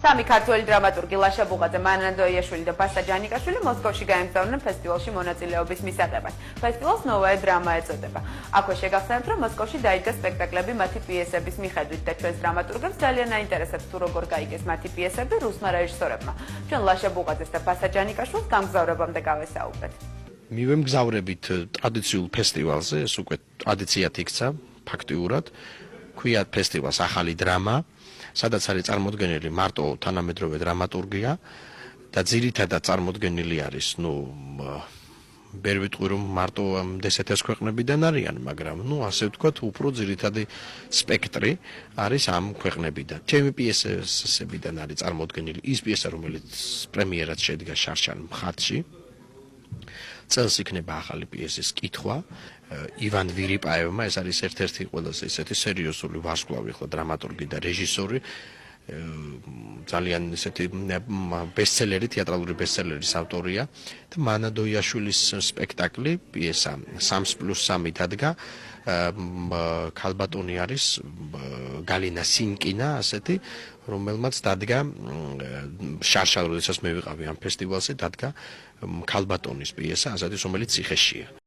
სამი ქართველი დრამატურგი ლაშა ბუღაძე, მანან დოიაშვილი და ბასა ჯანიკაშვილი მოსკოვში გაემგზავრნენ ფესტივალში მონაწილეობის მისაღებად. ფესტივალს ნოვაე დრამა ეწოდება. აქვე შეგახსენებთ, რომ მოსკოვში დაიდგა სპექტაკლები მათი პიესების მიხედვით და ჩვენს დრამატურგებს ძალიან აინტერესებს თუ როგორ გაიგეს მათი პიესები რუსმა რეჟისორებმა. ჩვენ ლაშა ბუღაძეს და ბასა ჯანიკაშვილს გამგზავრებამდე გავესაუბრეთ. მივემგზავრებით ტრადიციულ ფესტივალზე, ეს უკვე ტრადიციად იქცა ფაქტიურად. ქვია ფესტივალს ახალი დრამა, სადაც არის წარმოდგენილი მარტო თანამედროვე დრამატურგია და ძირითადად წარმოდგენილი არის, ვერ ვიტყვი რომ მარტო დსთ-ს ქვეყნებიდან არიან, მაგრამ ასე ვთქვათ, უფრო ძირითადი სპექტრი არის ამ ქვეყნებიდან. ჩემი პიესებიდან არის წარმოდგენილი ის პიესა, რომელიც პრემიერად შედგა შარშან მხატში. წელს იქნება ახალი პიესის კითხვა. ივან ვირიპაევმა, ეს არის ერთ-ერთი ყველაზე ისეთი სერიოზული ვარსკვლავი ახლა დრამატურგი და რეჟისორი, ძალიან ისეთი ბესტსელერი, თეატრალური ბესტსელერის ავტორია და მანა დოიაშვილის სპექტაკლი, პიესა 3+3 დადგა. ქალბატონი არის გალინა სინკინა, ასეთი, რომელმაც დადგა შარშან, როდესაც მე ვიყავი ამ ფესტივალზე, დადგა ქალბატონის პიესა, ასეთი, რომელიც ციხეშია.